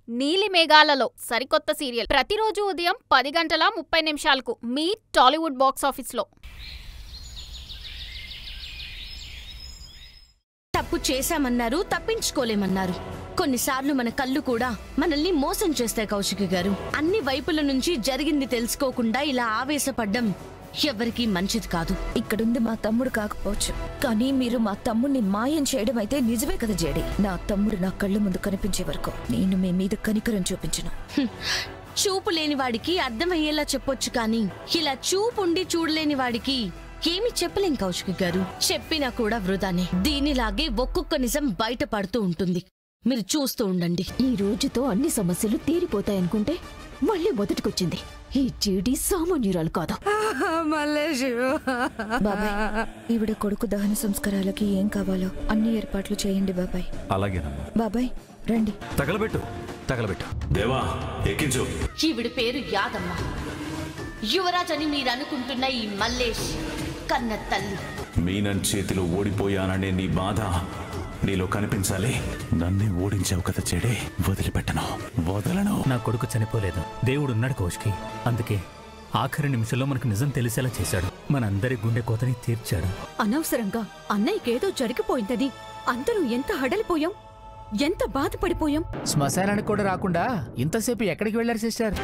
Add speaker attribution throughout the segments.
Speaker 1: నీలి మేఘాలలో సరికొత్త సీరియల్ ప్రతిరోజు ఉదయం 10:30 మీ టాలీవుడ్ బాక్స్ ఆఫీస్లో.
Speaker 2: తప్పు చేశామన్నారు, తప్పించుకోలేమన్నారు. కొన్నిసార్లు మన కళ్ళు కూడా మనల్ని మోసం చేస్తాయి కౌశిక్ గారు. అన్ని వైపుల నుంచి జరిగింది తెలుసుకోకుండా ఇలా ఆవేశపడ్డం ఎవరికీ మంచిది కాదు.
Speaker 3: ఇక్కడుంది మా తమ్ముడు కాకపోవచ్చు, కానీ మీరు మా తమ్ముడిని మాయం చేయడం అయితే నిజమే కదా జేడి. నా తమ్ముడు నా కళ్ళ ముందు కనిపించే వరకు నేను మీ మీద కనికరం చూపించను.
Speaker 2: చూపు లేని వాడికి అర్థమయ్యేలా చెప్పొచ్చు, కానీ ఇలా చూపుండి చూడలేని వాడికి ఏమి చెప్పలేం కౌశిక్ గారు. చెప్పినా కూడా వృధానే. దీనిలాగే ఒక్కొక్క నిజం బయటపడుతూ ఉంటుంది. మీరు చూస్తూ ఉండండి.
Speaker 3: ఈ రోజుతో అన్ని సమస్యలు తీరిపోతాయనుకుంటే మళ్ళీ మొదటికొచ్చింది. ఈ జేడి సామాన్యురాలు కాదా. బాబాయ్, ఈవిడ కొడుకు దహన సంస్కారాలకి ఏం కావాలో అన్ని ఏర్పాట్లు చేయండి బాబాయ్.
Speaker 4: అలాగేనమ్మా.
Speaker 3: బాబాయ్ రండి.
Speaker 4: తగలబెట్టు దేవా, ఎక్కించు.
Speaker 2: ఈవిడ పేరు యాదమ్మ. యువరాజ్ అని మీరు అనుకుంటున్న ఈ మల్లేష్ కన్న తల్లి.
Speaker 4: మీనన్ చేతిలో ఓడిపోయాననే నీ బాధ నీలో కనిపించాలి. నన్నే ఓడించావు కదా చెడే, వదలను.
Speaker 5: నా కొడుకు చనిపోలేదు, దేవుడున్నాడు కౌశికి. అందుకే ఆఖరి నిమిషంలో మనకు నిజం తెలిసేలా చేశాడు. మనందరి గుండె కోతని తీర్చాడు.
Speaker 3: అనవసరంగా అన్నయ్యకేదో జరిగిపోయిందని అందరూ ఎంత హడలిపోయాం, ఎంత బాధపడిపోయాం.
Speaker 6: శ్మశానానికి కూడా రాకుండా ఇంతసేపు ఎక్కడికి వెళ్లారు సిస్టర్?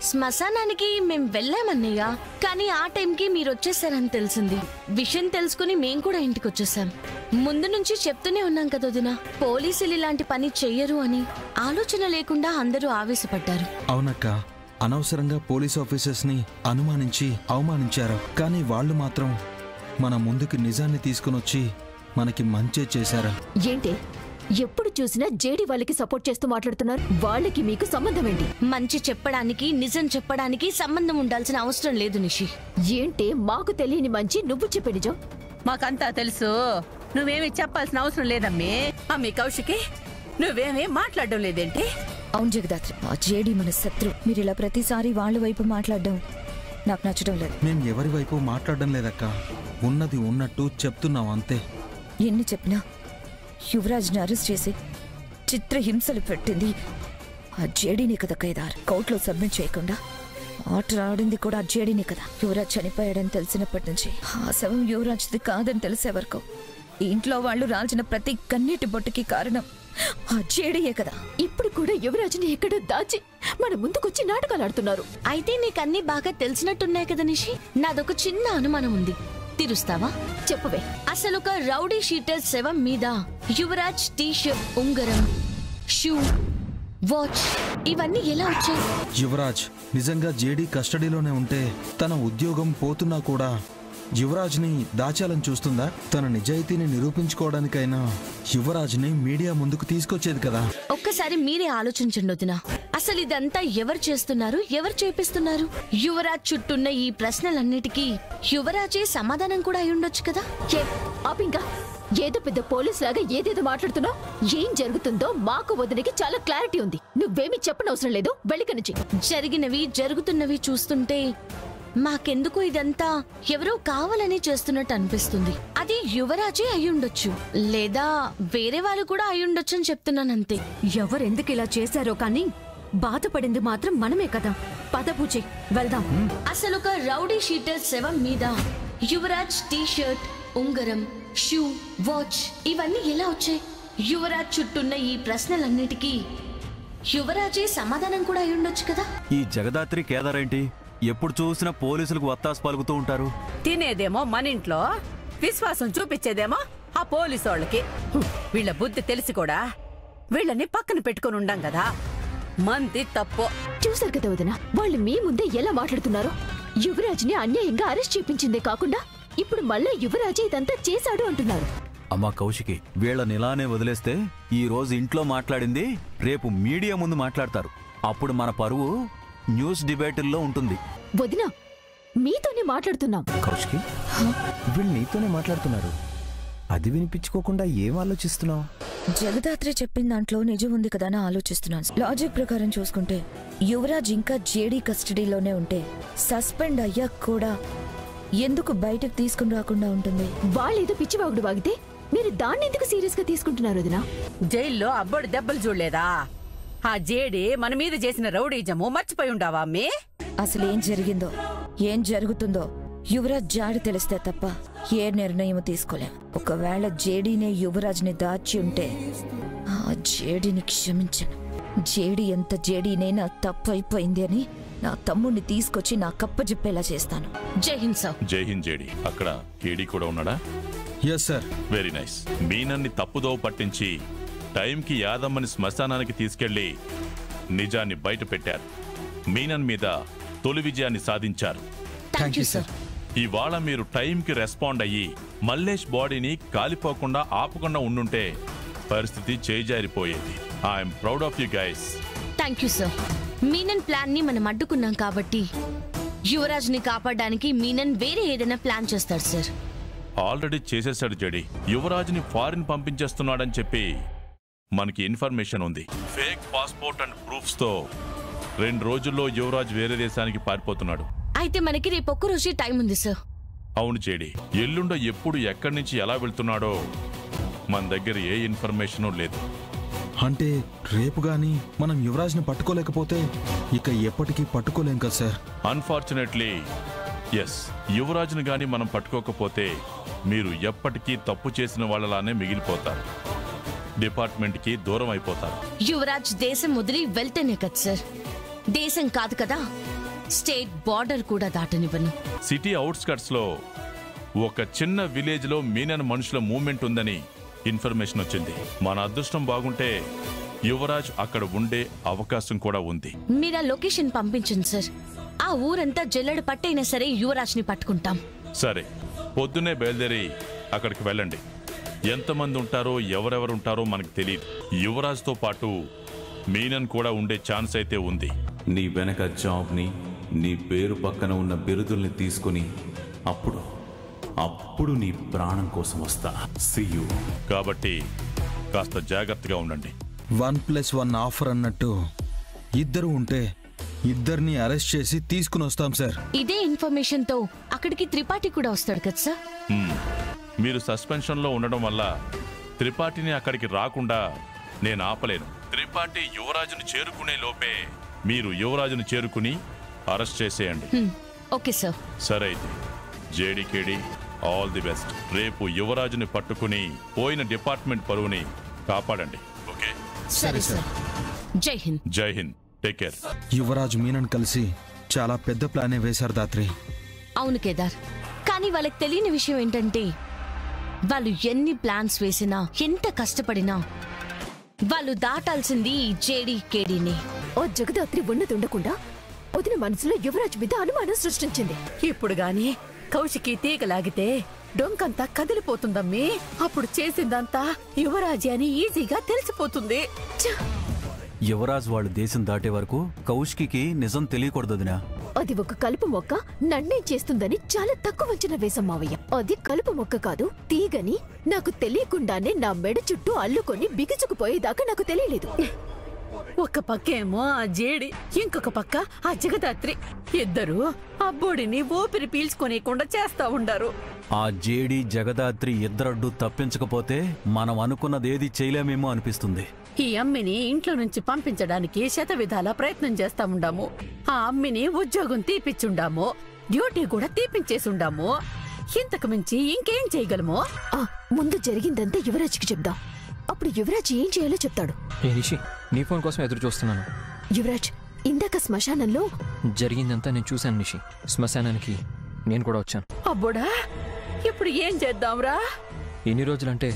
Speaker 2: శ్మశానానికి మేం వెళ్ళామన్నయ్య, కానీ ఆ టైంకి మీరు వచ్చేసారని తెలిసింది. విషయం తెలుసుకుని మేం కూడా ఇంటికి వచ్చేసాం. ముందు నుంచి చెప్తూనే ఉన్నాం కదా వదినా, పోలీసులు ఇలాంటి పని చెయ్యరు అని. ఆలోచన లేకుండా అందరూ ఆవేశపడ్డారు.
Speaker 7: అవునక్క, అనవసరంగా పోలీస్ ఆఫీసర్స్ ని అనుమానించి అవమానించారు. కానీ వాళ్ళు మాత్రం మన ముందుకి నిజాన్ని తీసుకునొచ్చి మనకి మంచే చేశారా.
Speaker 3: ఏంటి ఎప్పుడు చూసినా జేడి వాళ్ళకి సపోర్ట్ చేస్తూ మాట్లాడుతున్నారు? వాళ్ళకి మీకు సంబంధం ఏంటి?
Speaker 2: మంచి చెప్పడానికి, నిజం చెప్పడానికి సంబంధం ఉండాల్సిన అవసరం లేదు నిషి.
Speaker 3: ఏంటి మాకు తెలియని మంచి నువ్వు చెప్పే నిజం?
Speaker 8: మాకంతా తెలుసు, నువ్వేమీ చెప్పాల్సిన అవసరం లేదమ్మీ. అమ్మీ కౌశికి, నువ్వేమీ మాట్లాడడం లేదేంటి?
Speaker 3: అవును జగదాత్రి, ఆ జేడి మన శత్రు. మీరు ఇలా ప్రతిసారి వాళ్ళ వైపు మాట్లాడడం నాకు నచ్చడం లేదు.
Speaker 7: మేం ఎవరి వైపు మాట్లాడడం లేదక్క, ఉన్నది ఉన్నట్టు చెప్తున్నాం అంతే.
Speaker 3: ఎన్ని చెప్పినా యువరాజ్ని అరెస్ట్ చేసి చిత్రహింసలు పెట్టింది ఆ జేడీనే కదా కైదార్. కోర్టులో సబ్మిట్ చేయకుండా ఆర్డర్ ఆడింది కూడా ఆ జేడీనే కదా. యువరాజ్ చనిపోయాడని తెలిసినప్పటి నుంచి ఆ శవం యువరాజ్ది కాదని తెలిసే వరకు ఇంట్లో వాళ్ళు రాల్చిన ప్రతి కన్నీటి బొట్టుకి కారణం ఆ జేడీయే కదా. ఇప్పుడు కూడా యువరాజ్ని ఎక్కడో దాచి మన ముందుకొచ్చి నాటకాలు ఆడుతున్నారు.
Speaker 2: అయితే నీకన్నీ బాగా తెలిసినట్టున్నాయి కదా నిషి. నాదొక చిన్న అనుమానం ఉంది, తీరుస్తావా?
Speaker 3: చెప్పవే.
Speaker 2: అసలు ఒక రౌడీ షీటర్ శవం మీద యువరాజ్ టీ-షర్ట్, ఉంగరం, షూ, వాచ్ ఇవన్నీ ఎలా వచ్చాయి?
Speaker 7: యువరాజ్ నిజంగా జేడీ కస్టడీలోనే ఉంటే తన ఉద్యోగం పోతున్నా కూడా యువరాజ్ని దాచాలని చూస్తుందా? తన నిజాయితీని నిరూపించుకోవడానికైనా యువరాజ్ని మీడియా ముందుకు తీసుకొచ్చేది కదా.
Speaker 2: ఒక్కసారి మీరే ఆలోచించండి వదినా, అసలు ఇదంతా ఎవరు చేస్తున్నారు, ఎవరు చేపిస్తున్నారు? యువరాజ్ చుట్టూన్న ఈ ప్రశ్నలన్నిటికీ యువరాజే సమాధానం కూడా అయి ఉండొచ్చు కదా.
Speaker 3: ఇంకా ఏదో పెద్ద పోలీస్ లాగా ఏదేదో మాట్లాడుతున్నావు. ఏం జరుగుతుందో మాకు వదినకి చాలా క్లారిటీ ఉంది. నువ్వేమీ చెప్పనవసరం లేదు, వెళ్ళిక నుంచి.
Speaker 2: జరిగినవి జరుగుతున్నవి చూస్తుంటే మాకెందుకు ఇదంతా ఎవరో కావాలని చేస్తున్నట్టు అనిపిస్తుంది. అది యువరాజే అయ్యుండొచ్చు, లేదా వేరే వాళ్ళు కూడా అయ్యుండొచ్చు అని చెప్తున్నానంతే.
Speaker 3: ఎవరెందుకు ఇలా చేశారో కానీ బాధపడింది మాత్రం మనమే కదా. పద పూజే, వెళ్దాం.
Speaker 2: అసలు ఒక రౌడీ షీటర్ శవం మీద యువరాజ్ టీ-షర్ట్, ఉంగరం, షూ, వాచ్ ఇవన్నీ ఎలా వచ్చాయి? యువరాజ్ చుట్టూన్న ఈ ప్రశ్నలన్నిటికీ యువరాజే సమాధానం కూడా అయ్యుండొచ్చు కదా.
Speaker 4: ఈ జగదాత్రి కేదారేంటి ఎప్పుడు చూసినా పోలీసులకు వత్తాసు పలుకుతూ ఉంటారు?
Speaker 8: తినేదేమో మన ఇంట్లో, విశ్వాసం చూపించేదేమో ఆ పోలీసు వాళ్ళకి. వీళ్ళ బుద్ధి తెలిసి కూడా వీళ్ళని పక్కన పెట్టుకుని ఉండం కదా. మంది తప్పు.
Speaker 3: చూసారు కదా వదిన, వాళ్ళు మీ ముందే ఎలా మాట్లాడుతున్నారు. యువరాజ్ని అన్యాయంగా అరెస్ట్ చేయించిందే కాకుండా ఇప్పుడు మళ్ళీ యువరాజే ఇదంతా చేశాడు అంటున్నారు.
Speaker 4: అమ్మా కౌశికి, వీళ్ళని ఇలానే వదిలేస్తే ఈ రోజు ఇంట్లో మాట్లాడింది రేపు మీడియా ముందు మాట్లాడతారు. అప్పుడు మన పరువు న్యూస్ డిబేటుల్లో ఉంటుంది.
Speaker 3: వదిన, మీతోనే మాట్లాడుతున్నాం.
Speaker 6: కౌశికి, వీళ్ళు నీతోనే మాట్లాడుతున్నారు, అది వినిపించుకోకుండా ఏం ఆలోచిస్తున్నావు?
Speaker 3: జగదాత్రి చెప్పిన దాంట్లో నిజం ఉంది కదా అని ఆలోచిస్తున్నాను. లాజిక్ ప్రకారం చూసుకుంటే యువరాజ్ ఇంకా జేడీ కస్టడీలోనే ఉంటే సస్పెండ్ అయ్యాక కూడా ఎందుకు బయటకు తీసుకుని రాకుండా ఉంటుంది? వాళ్ళేదో పిచ్చివాగుడు వాగితే మీరు దాన్ని ఎందుకు సీరియస్ గా తీసుకుంటున్నారు వదినా?
Speaker 8: జైల్లో అబ్బడు దెబ్బలు చూడలేదా? ఆ జేడి మన మీద చేసిన రౌడీజము మర్చిపోయి ఉండావా అమ్మి?
Speaker 3: అసలు ఏం జరిగిందో ఏం జరుగుతుందో యువరాజ్ జాడి తెలిస్తే తప్ప ఏ నిర్ణయం తీసుకోలేం. ఒకవేళ జేడీనే యువరాజ్ని దాచి ఉంటే ఆ జేడీని క్షమించను. జేడీ ఎంత జేడీనైనా తప్పు అయిపోయింది అని నా తమ్ముడిని తీసుకొచ్చి నా కప్పజెప్పేలా చేస్తాను.
Speaker 2: జై హింద్ సార్.
Speaker 9: జై హింద్ జేడి. అక్కడ కేడీ కూడా ఉన్నాడా?
Speaker 7: Yes sir.
Speaker 9: Very nice. మీనన్ని తప్పుదోవ పట్టించి టైంకి యాదమ్మని శ్మశానానికి తీసుకెళ్లి నిజాన్ని బయట పెట్టారు. మీనన్ మీద తొలి విజయాన్ని సాధించారు.
Speaker 2: Thank you sir.
Speaker 9: ఇవాళ మీరు టైంకి రెస్పాండ్ అయ్యి మల్లేష్ బాడీని కాలిపోకుండా ఆపకుండా ఉండుంటే పరిస్థితి చేజారిపోయేది. I'm proud of you guys.
Speaker 2: Thank you sir. Menon plan ని మనం అడ్డుకున్నాం కాబట్టి యువరాజ్ ని కాపాడడానికి మీనన్ వేరే ఏదైనా ప్లాన్ చేస్తాడు సార్.
Speaker 9: ఆల్రెడీ చేసేశాడు జడి. యువరాజ్ని ఫారిన్ పంపించేస్తున్నాడని చెప్పి మనకి ఇన్ఫర్మేషన్ ఉంది. ఫేక్ పాస్పోర్ట్ అండ్ ప్రూఫ్స్ తో 2 రోజుల్లో యువరాజ్ వేరే దేశానికి పారిపోతున్నాడు.
Speaker 2: అయితే మనకి రేపు ఒక్క రోజు టైం ఉంది సార్.
Speaker 9: అవును జేడి. ఎల్లుండ ఎప్పుడు ఎక్కడి నుంచి ఎలా వెళ్తున్నాడో మన దగ్గర ఏ ఇన్ఫర్మేషన్ లేదు.
Speaker 7: అంటే రేపు గాని మనం యువరాజ్ని పట్టుకోలేకపోతే ఇక ఎప్పటికీ పట్టుకోలేం కదా సార్?
Speaker 9: Unfortunately yes. యువరాజ్ని గాని మనం పట్టుకోకపోతే మీరు ఎప్పటికీ తప్పు చేసిన వాళ్ళలానే మిగిలిపోతారు. డిపార్ట్మెంట్కి దూరం అయిపోతారు.
Speaker 2: యువరాజ్ దేశం వదిలి వెళ్తేనే కదా సార్. దేశం కాదు కదా, స్టేట్ బార్డర్ కూడా దాటనివ్వను.
Speaker 9: సిటీ అవుట్స్కట్స్ లో ఒక చిన్న విలేజ్ లో మీనన్ మనుషుల మూవ్మెంట్ ఉందని ఇన్ఫర్మేషన్ వచ్చింది. మన అదృష్టం బాగుంటే యువరాజ్ అక్కడ ఉండే అవకాశం కూడా ఉంది.
Speaker 2: మీరు ఆ లొకేషన్ పంపించండి సార్. ఆ ఊరంతా జల్లెడ పట్టైనా సరే యువరాజ్ ని పట్టుకుంటాం.
Speaker 9: సరే, పొద్దున్నే బయలుదేరి అక్కడికి వెళ్ళండి. ఎంతమంది ఉంటారో ఎవరెవరు ఉంటారో మనకు తెలియదు. యువరాజ్తో పాటు మీనన్ కూడా ఉండే ఛాన్స్ అయితే ఉంది.
Speaker 4: నీ వెనక జాబ్ని, నీ పేరు పక్కన ఉన్న బిరుదుల్ని తీసుకుని అప్పుడు నీ ప్రాణం కోసం వస్తా. See you.
Speaker 9: కాబట్టి కాస్త జాగ్రత్తగా ఉండండి.
Speaker 7: 1+1 ఆఫర్ అన్నట్టు ఇద్దరు ఉంటే ఇద్దరిని అరెస్ట్ చేసి తీసుకుని వస్తాం సార్.
Speaker 2: ఇదే ఇన్ఫర్మేషన్ తో అక్కడికి త్రిపాఠి కూడా వస్తాడు కదా సార్.
Speaker 9: మీరు సస్పెన్షన్ లో ఉండడం వల్ల త్రిపాఠిని అక్కడికి రాకుండా నేను ఆపలేను. త్రిపాఠి యువరాజును చేరుకునే లోపే మీరు యువరాజును చేరుకుని అరెస్ట్ చేసేయండి.
Speaker 2: Okay sir.
Speaker 9: సరే అయితే జేడీకేడి ఆల్ ది బెస్ట్. రేపు యువరాజుని పట్టుకుని పోయిన డిపార్ట్మెంట్ పరువుని కాపాడండి. ఓకే?
Speaker 2: సరే సార్. జై హింద్.
Speaker 9: జై హింద్. Take care.
Speaker 7: యువరాజ్ మీనన్ కలిసి చాలా పెద్ద ప్లానే వేశారు దాత్రి.
Speaker 2: అవును కేదార్, కానీ వాళ్ళకి తెలియని విషయం ఏంటంటే వాళ్ళు ఎన్ని ప్లాన్స్ వేసినా ఎంత కష్టపడినా వాళ్ళు దాటాల్సింది ఈ జేడీకేడీని.
Speaker 10: ఓ జగదాత్రి ఉన్నదుండకుండా వదిన మనసులో యువరాజ్ మీద అనుమానం సృష్టించింది.
Speaker 8: ఇప్పుడు గాని కౌశికి తీగలాగితే డొంకంతా కదిలిపోతుందమ్మీ. అప్పుడు చేసిందంతా యువరాజే అని ఈజీగా తెలిసిపోతుంది.
Speaker 4: యువరాజ్ వాళ్ళు దేశం దాటే వరకు కౌశికి నిజం తెలియకూడదు వదినా.
Speaker 10: అది ఒక కలుపు మొక్క నన్నే చేస్తుందని చాలా తక్కువ అంచనా వేశాం మావయ్య. అది కలుపు మొక్క కాదు, తీగని నాకు తెలియకుండానే నా మెడ చుట్టూ అల్లుకొని బిగుచుకుపోయేదాకా నాకు తెలియలేదు.
Speaker 8: ఒక పక్కేమో ఆ జేడి, ఇంకొక పక్క ఆ జగదాత్రి. ఇద్దరు ఆ బోడిని ఊపిరి పీల్చుకోనేకుండా చేస్తా ఉండారు.
Speaker 4: ఆ జేడి జగదాత్రి ఇద్దరడ్డు తప్పించకపోతే మనం అనుకున్నదేది చేయలేమేమో అనిపిస్తుంది.
Speaker 8: ఈ అమ్మిని ఇంట్లో నుంచి పంపించడానికి శతవిధాల ప్రయత్నం చేస్తా ఉండాము. ఆ అమ్మిని ఉద్యోగం తీపిచ్చుండాము, డ్యూటీ కూడా తీపించేసుండాము. ఇంతకు మించి ఇంకేం చేయగలమో?
Speaker 10: ముందు జరిగిందంతా యువరాజ్కి చెప్దాం. అప్పుడు యువరాజ్ ఏం చేయాలో చెప్తాడు.
Speaker 11: ఏ నిషి, నీ ఫోన్ కోసం ఎదురు చూస్తున్నాను.
Speaker 10: యువరాజ్, ఇందాక శ్మశానంలో
Speaker 11: జరిగిందంతా నేను చూశాను నిషి. శ్మశానానికి నేను కూడా వచ్చాను.
Speaker 8: అబ్బోడా, ఇప్పుడు ఏం చేద్దాంరా?
Speaker 11: ఎన్ని రోజులంటే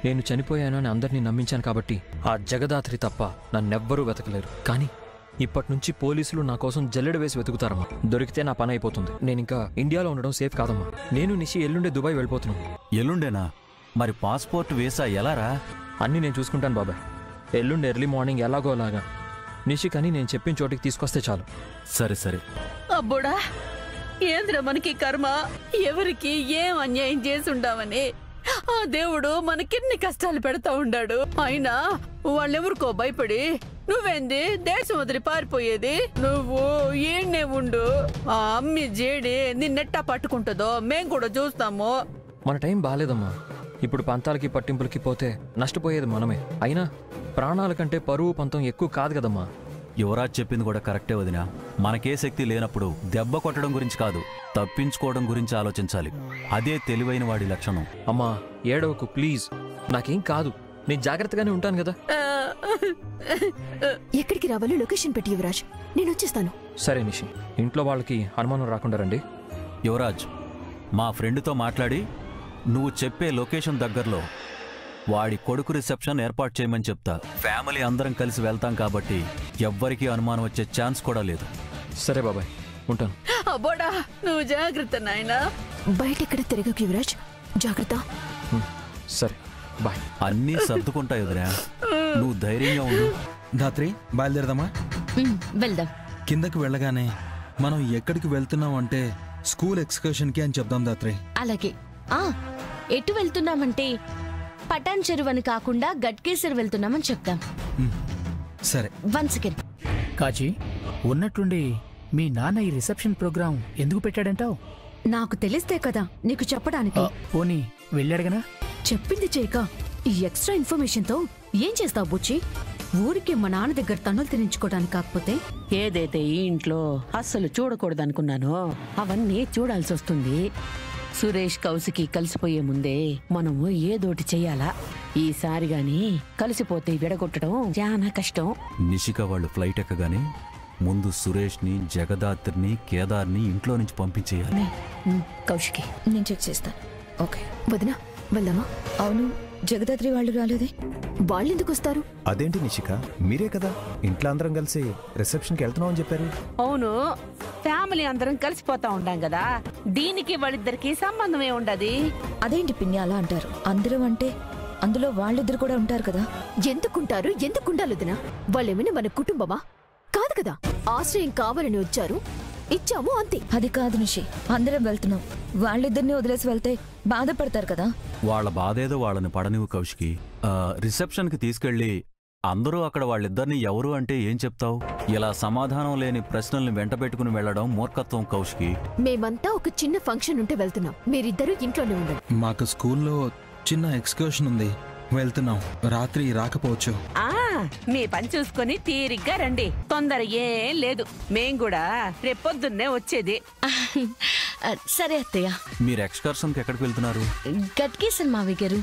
Speaker 11: నేను చనిపోయాను అని అందరినీ నమ్మించాను కాబట్టి ఆ జగదాత్రి తప్ప నన్నెవ్వరూ వెతకలేరు. కానీ ఇప్పటి నుంచి పోలీసులు నా కోసం జల్లెడ వేసి వెతుకుతారమ్మా. దొరికితే నా పని అయిపోతుంది. నేనింకా ఇండియాలో ఉండడం సేఫ్ కాదమ్మా. నేను నిషి ఎల్లుండే దుబాయ్ వెళ్ళిపోతున్నాను.
Speaker 4: ఎల్లుండేనా? మరి పాస్పోర్ట్ వీసా ఎలారా?
Speaker 11: అన్నీ నేను చూసుకుంటాను బాబాయ్. ఎల్లుండి ఎర్లీ మార్నింగ్ ఎలాగో అలాగా నిషికని నేను చెప్పిన చోటికి తీసుకొస్తే చాలు.
Speaker 4: సరే సరే.
Speaker 8: అబ్బోడా, ఏంద్ర మనకి కర్మ? ఎవరికి ఏం అన్యాయం చేసుండామని ఆ దేవుడు మనకిన్ని కష్టాలు పెడతా ఉండాడు. అయినా వాళ్ళెవరికో భయపడి నువ్వేంది దేశం వదిలి పారిపోయేది? నువ్వు ఏడ్నే ఉండు. ఆ అమ్మి జేడి నిన్నెట్టా పట్టుకుంటుందో మేం కూడా చూస్తాము.
Speaker 11: మన టైం బాగాలేదమ్మా. ఇప్పుడు పంతాలకి పట్టింపులకి పోతే నష్టపోయేది మనమే. అయినా ప్రాణాల కంటే పరువు పంతం ఎక్కువ కాదు కదమ్మా.
Speaker 4: యువరాజ్ చెప్పింది కూడా కరెక్టే వదినా. మనకే శక్తి లేనప్పుడు దెబ్బ కొట్టడం గురించి కాదు, తప్పించుకోవడం గురించి ఆలోచించాలి. అదే తెలివైన వాడి లక్షణం.
Speaker 11: అమ్మా ఏడవకు ప్లీజ్, నాకేం కాదు, నేను జాగ్రత్తగానే ఉంటాను కదా.
Speaker 10: ఎక్కడికి రావాలో లొకేషన్ పెట్టి యువరాజ్, నేను వచ్చేస్తాను.
Speaker 11: సరే నిషి, ఇంట్లో వాళ్ళకి అనుమానం రాకుండా రండి.
Speaker 4: యువరాజ్, మా ఫ్రెండ్తో మాట్లాడి నువ్వు చెప్పే లొకేషన్ దగ్గరలో వాడి కొడుకు రిసెప్షన్ ఏర్పాటు చేయమని చెప్తా. ఫ్యామిలీ అందరం కలిసి వెళ్తాం కాబట్టి ఎవ్వరికీ అనుమానం వచ్చే ఛాన్స్ కూడా లేదు.
Speaker 11: సరే బాబాయ్, ఉంటాను.
Speaker 8: అబ్బోడా, నువ్వు జాగ్రత్త నాయనా.
Speaker 10: బయటెక్కడ తిరగకు యువరాజ్, జాగ్రత్త.
Speaker 11: సరే బాయ్.
Speaker 4: అన్నీ సర్దుకుంటాయి వదినా, నువ్వు ధైర్యంగా ఉండు.
Speaker 7: ధాత్రి బయలుదేరదామా?
Speaker 2: వెళ్దాం.
Speaker 7: కిందకి వెళ్ళగానే మనం ఎక్కడికి వెళ్తున్నాం అంటే స్కూల్ ఎక్స్కర్షన్కి అని చెప్దాం ధాత్రి.
Speaker 2: అలాగే. ఎటు వెళ్తున్నామంటే పటాన్ చెరువు అని కాకుండా గట్కేసర్ వెళ్తున్నామని చెప్తాం.
Speaker 7: సరే.
Speaker 2: 1 సెకండ్.
Speaker 6: కాచి, ఉన్నట్టుండి మీ నాన్న ఈ రిసెప్షన్ ప్రోగ్రాం ఎందుకు పెట్టాడంటావు?
Speaker 12: నాకు తెలిస్తే కదా నీకు చెప్పడానికి.
Speaker 6: పోనీ వెళ్ళాడుగనా?
Speaker 12: చెప్పింది చేయక ఈ ఎక్స్ట్రా ఇన్ఫర్మేషన్ తో ఏం చేస్తావు బుచ్చి? ఊరికి మా నాన్న దగ్గర తన్నులు తినించుకోవడానికి కాకపోతే
Speaker 8: ఏదైతే ఈ ఇంట్లో అస్సలు చూడకూడదనుకున్నానో అవన్నీ చూడాల్సి వస్తుంది. సురేష్ కౌశికి కలిసిపోయే ముందే మనము ఏదోటి చెయ్యాలా. ఈసారి గాని కలిసిపోతే విడగొట్టడం చాలా కష్టం.
Speaker 4: నిషిక వాళ్ళు ఫ్లైట్ ఎక్కగానే ముందు సురేష్ని, జగదాత్రిని, కేదార్ని ఇంట్లో నుంచి పంపించేయాలి.
Speaker 10: కౌశికి,
Speaker 3: నేను చెక్ చేస్తాను. ఓకే
Speaker 10: వదినా, వెళ్దామా?
Speaker 3: అవును, జగదాత్రి వాళ్ళు రాలేదే?
Speaker 10: వాళ్ళెందుకు వస్తారు?
Speaker 13: అదేంటి నిషిక, మీరే కదా ఇంట్లో అందరం కలిసి రిసెప్షన్కి వెళ్తున్నాం అని చెప్పారు.
Speaker 8: అవును, ఫ్యామిలీ అందరం కలిసిపోతా ఉండాం కదా, దీనికి వాళ్ళిద్దరికి సంబంధమే ఉండదు.
Speaker 3: అదేంటి పిన్ని అలా అంటారు? అందరం అంటే అందులో వాళ్ళిద్దరు కూడా ఉంటారు కదా.
Speaker 10: ఎందుకుంటారు? ఎందుకుండాలొదినా? వాళ్ళేమైనా మన కుటుంబమా? కాదు కదా. ఆశ్రయం కావాలని వచ్చారు, ఇచ్చాము అంతే.
Speaker 3: అది కాదు నిషి, అందరం వెళ్తున్నాం. వాళ్ళిద్దరిని వదిలేసి వెళ్తే బాధపడతారు కదా.
Speaker 4: వాళ్ళ బాధేదో వాళ్ళని పడనివ్వు కౌశికి. రిసెప్షన్కి తీసుకెళ్ళి అందరూ అక్కడ వాళ్ళిద్దరిని ఎవరు అంటే ఏం చెప్తావు? ఇలా సమాధానం లేని ప్రశ్నల్ని వెంటబెట్టుకుని వెళ్లడం మూర్ఖత్వం కౌశికి.
Speaker 10: మేమంతా ఒక చిన్న ఫంక్షన్ ఉంటే వెళ్తున్నాం, మీరిద్దరూ ఇంట్లోనే ఉండండి.
Speaker 7: మాకు స్కూల్లో చిన్న ఎక్స్కర్షన్ ఉంది, వెళ్తున్నాం. రాత్రి రాకపోవచ్చు.
Speaker 8: మీ పని చూసుకొని తీరిగ్గా రండి, తొందర ఏం లేదు. మేం కూడా రేపొద్దున్నే వచ్చేది.
Speaker 2: సరే అత్తయ్య.
Speaker 4: మీరు ఎక్స్కర్షన్కి ఎక్కడికి వెళ్తున్నారు?
Speaker 2: గట్కేసర్ మావయ్య గారు.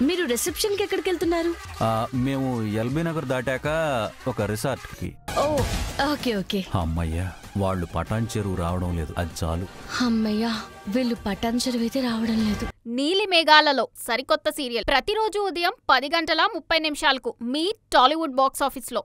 Speaker 2: మీరు రిసెప్షన్కి ఎక్కడికి వెళ్తున్నారు?
Speaker 4: మేము ఎల్బీ నగర్ దాటాక ఒక రిసార్ట్కి.
Speaker 2: ఓ ఓకే ఓకే.
Speaker 4: అమ్మయ్యా, వాళ్ళు పటాన్ చెరువు రావడం లేదు, అది చాలు.
Speaker 2: అమ్మయ్యా, వీళ్ళు పటాన్ చెరువు అయితే రావడం లేదు.
Speaker 1: నీలి మేఘాలలో సరికొత్త సీరియల్ ప్రతిరోజు ఉదయం 10 గంటల 30 నిమిషాలకు మీ టాలీవుడ్ బాక్స్ ఆఫీస్లో.